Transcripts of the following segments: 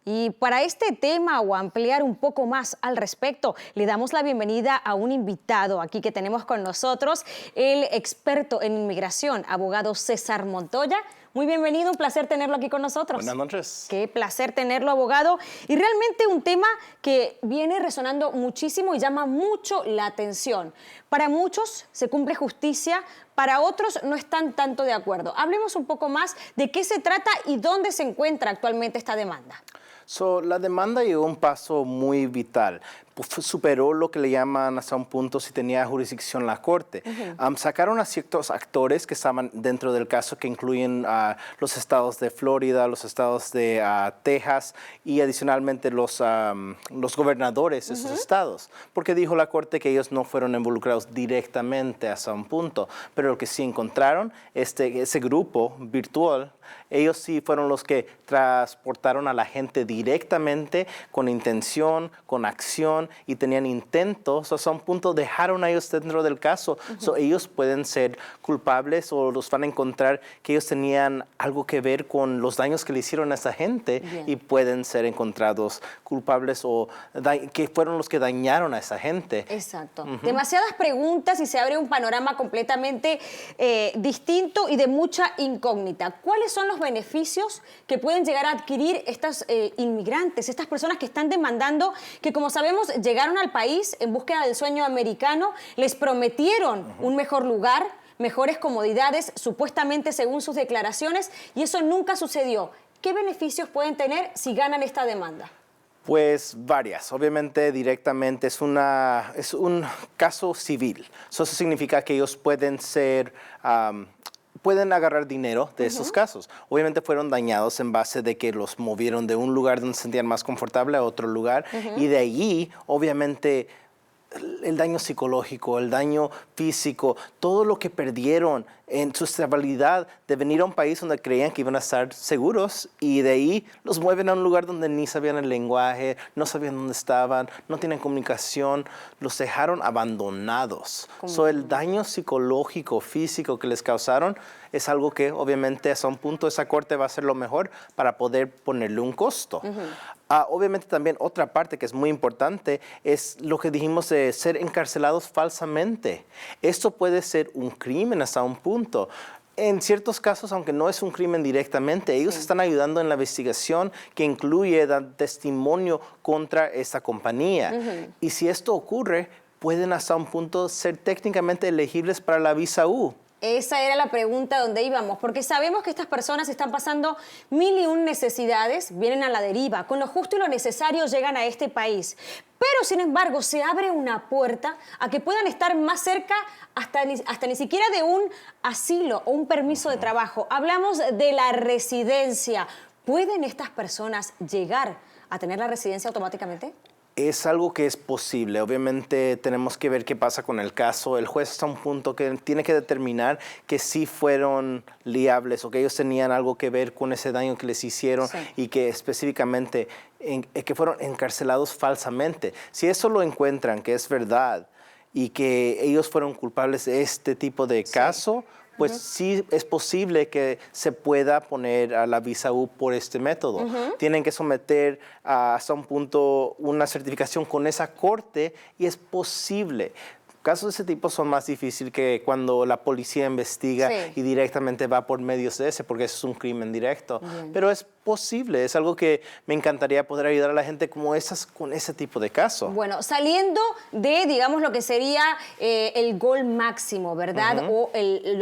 Y para este tema o ampliar un poco más al respecto, le damos la bienvenida a un invitado aquí que tenemos con nosotros, el experto en inmigración, abogado César Montoya. Muy bienvenido, un placer tenerlo aquí con nosotros. Buenas noches. Qué placer tenerlo, abogado. Y realmente un tema que viene resonando muchísimo y llama mucho la atención. Para muchos se cumple justicia, para otros no están tanto de acuerdo. Hablemos un poco más de qué se trata y dónde se encuentra actualmente esta demanda. La demanda llegó a un paso muy vital. Superó lo que le llaman hasta un punto si tenía jurisdicción la Corte. Sacaron a ciertos actores que estaban dentro del caso, que incluyen los estados de Florida, los estados de Texas y adicionalmente los gobernadores de esos estados, porque dijo la Corte que ellos no fueron involucrados directamente hasta un punto, pero lo que sí encontraron, ese grupo virtual, ellos sí fueron los que transportaron a la gente directamente con intención, con acción y tenían intentos, hasta un punto dejaron a ellos dentro del caso. Ellos pueden ser culpables o los van a encontrar que ellos tenían algo que ver con los daños que le hicieron a esa gente. Bien. Y pueden ser encontrados culpables o que fueron los que dañaron a esa gente. Exacto. Demasiadas preguntas y se abre un panorama completamente distinto y de mucha incógnita. ¿Cuáles son los beneficios que pueden llegar a adquirir estos inmigrantes, estas personas que están demandando, que como sabemos llegaron al país en búsqueda del sueño americano, les prometieron un mejor lugar, mejores comodidades, supuestamente según sus declaraciones, y eso nunca sucedió? ¿Qué beneficios pueden tener si ganan esta demanda? Pues varias. Obviamente directamente es un caso civil. Eso significa que ellos pueden ser... pueden agarrar dinero de esos casos. Obviamente fueron dañados en base de que los movieron de un lugar donde se sentían más confortable a otro lugar y de allí, obviamente, el daño psicológico, el daño físico, todo lo que perdieron en su estabilidad de venir a un país donde creían que iban a estar seguros y de ahí los mueven a un lugar donde ni sabían el lenguaje, no sabían dónde estaban, no tienen comunicación, los dejaron abandonados. El daño psicológico, físico que les causaron es algo que obviamente hasta un punto esa corte va a hacer lo mejor para poder ponerle un costo. Obviamente también otra parte que es muy importante es lo que dijimos de ser encarcelados falsamente. Esto puede ser un crimen hasta un punto. En ciertos casos, aunque no es un crimen directamente, ellos están ayudando en la investigación que incluye dar testimonio contra esta compañía. Y si esto ocurre, pueden hasta un punto ser técnicamente elegibles para la visa U. Esa era la pregunta donde íbamos, porque sabemos que estas personas están pasando 1001 necesidades, vienen a la deriva, con lo justo y lo necesario llegan a este país. Pero, sin embargo, se abre una puerta a que puedan estar más cerca hasta ni siquiera de un asilo o un permiso de trabajo. Hablamos de la residencia. ¿Pueden estas personas llegar a tener la residencia automáticamente? Es algo que es posible. Obviamente tenemos que ver qué pasa con el caso. El juez está a un punto que tiene que determinar que sí fueron liables o que ellos tenían algo que ver con ese daño que les hicieron y que específicamente que fueron encarcelados falsamente. Si eso lo encuentran, que es verdad, y que ellos fueron culpables de este tipo de caso, pues sí es posible que se pueda poner a la visa U por este método. Tienen que someter hasta un punto una certificación con esa corte y es posible. Casos de ese tipo son más difíciles que cuando la policía investiga y directamente va por medios de ese, porque eso es un crimen directo. Pero es posible, es algo que me encantaría poder ayudar a la gente como esas con ese tipo de casos. Bueno, saliendo de, digamos, lo que sería el gol máximo, ¿verdad? O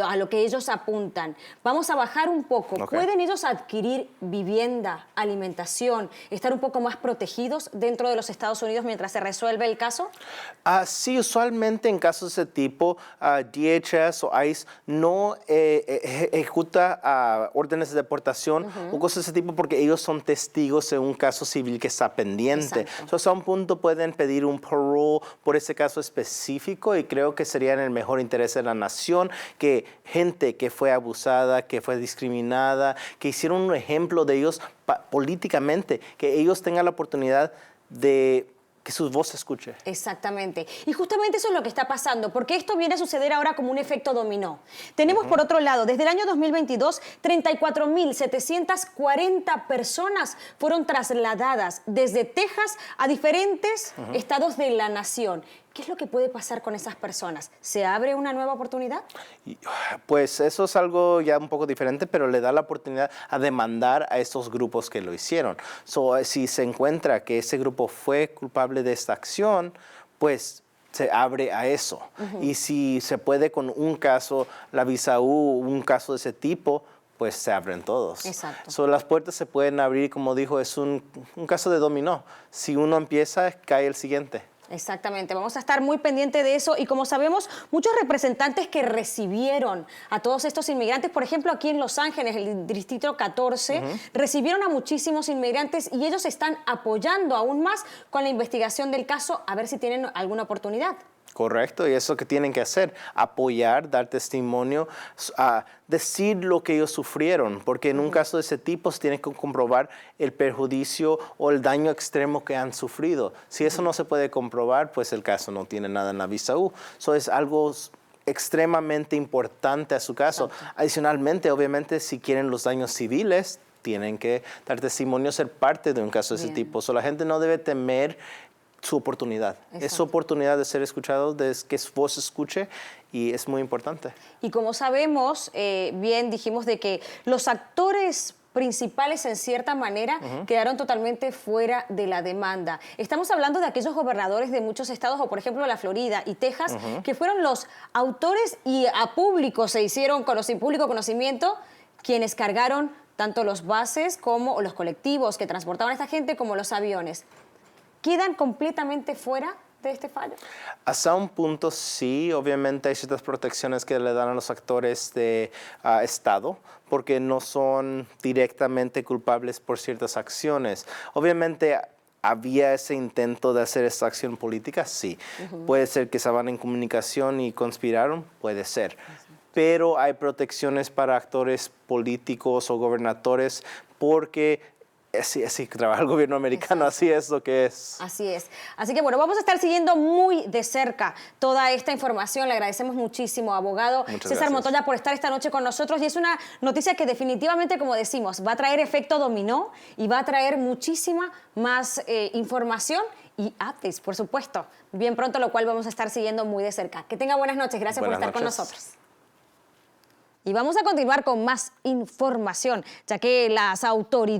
a lo que ellos apuntan. Vamos a bajar un poco. ¿Pueden ellos adquirir vivienda, alimentación, estar un poco más protegidos dentro de los Estados Unidos mientras se resuelve el caso? Sí, usualmente en casos de ese tipo, DHS o ICE no ejecuta órdenes de deportación o cosas de ese tipo porque ellos son testigos en un caso civil que está pendiente. Hasta un punto pueden pedir un parole por ese caso específico y creo que sería en el mejor interés de la nación que gente que fue abusada, que fue discriminada, que hicieron un ejemplo de ellos políticamente, que ellos tengan la oportunidad de que su voz se escuche. Exactamente. Y justamente eso es lo que está pasando, porque esto viene a suceder ahora como un efecto dominó. Tenemos, por otro lado, desde el año 2022, 34.740 personas fueron trasladadas desde Texas a diferentes estados de la nación. ¿Qué es lo que puede pasar con esas personas? ¿Se abre una nueva oportunidad? Pues eso es algo ya un poco diferente, pero le da la oportunidad a demandar a estos grupos que lo hicieron. Si se encuentra que ese grupo fue culpable de esta acción, pues se abre a eso. Y si se puede con un caso, la visa U, un caso de ese tipo, pues se abren todos. Exacto. Las puertas se pueden abrir, como dijo, es un caso de dominó. Si uno empieza, cae el siguiente. Exactamente, vamos a estar muy pendientes de eso y como sabemos, muchos representantes que recibieron a todos estos inmigrantes, por ejemplo aquí en Los Ángeles, el Distrito 14, recibieron a muchísimos inmigrantes y ellos están apoyando aún más con la investigación del caso a ver si tienen alguna oportunidad. Correcto, y eso que tienen que hacer, apoyar, dar testimonio, decir lo que ellos sufrieron, porque en un caso de ese tipo se tiene que comprobar el perjuicio o el daño extremo que han sufrido. Si eso no se puede comprobar, pues el caso no tiene nada en la visa U. Eso es algo extremadamente importante a su caso. Adicionalmente, obviamente, si quieren los daños civiles, tienen que dar testimonio, ser parte de un caso de ese tipo. La gente no debe temer su oportunidad. Es su oportunidad de ser escuchado, de que su voz se escuche y es muy importante. Y como sabemos, bien dijimos de que los actores principales en cierta manera quedaron totalmente fuera de la demanda. Estamos hablando de aquellos gobernadores de muchos estados, o por ejemplo la Florida y Texas, que fueron los autores y a público se hicieron público conocimiento quienes cargaron tanto los buses como los colectivos que transportaban a esta gente como los aviones. ¿Quedan completamente fuera de este fallo? Hasta un punto sí, obviamente hay ciertas protecciones que le dan a los actores de Estado, porque no son directamente culpables por ciertas acciones. Obviamente ¿había ese intento de hacer esta acción política? Sí. Puede ser que estaban en comunicación y conspiraron, puede ser. Pero hay protecciones para actores políticos o gobernadores porque así trabaja el gobierno americano, así es lo que es. Así es. Así que bueno, vamos a estar siguiendo muy de cerca toda esta información. Le agradecemos muchísimo, abogado César Montoya, por estar esta noche con nosotros. Y es una noticia que definitivamente, como decimos, va a traer efecto dominó y va a traer muchísima más información y updates, por supuesto. Bien pronto, lo cual vamos a estar siguiendo muy de cerca. Que tenga buenas noches. Gracias por estar con nosotros. Y vamos a continuar con más información, ya que las autoridades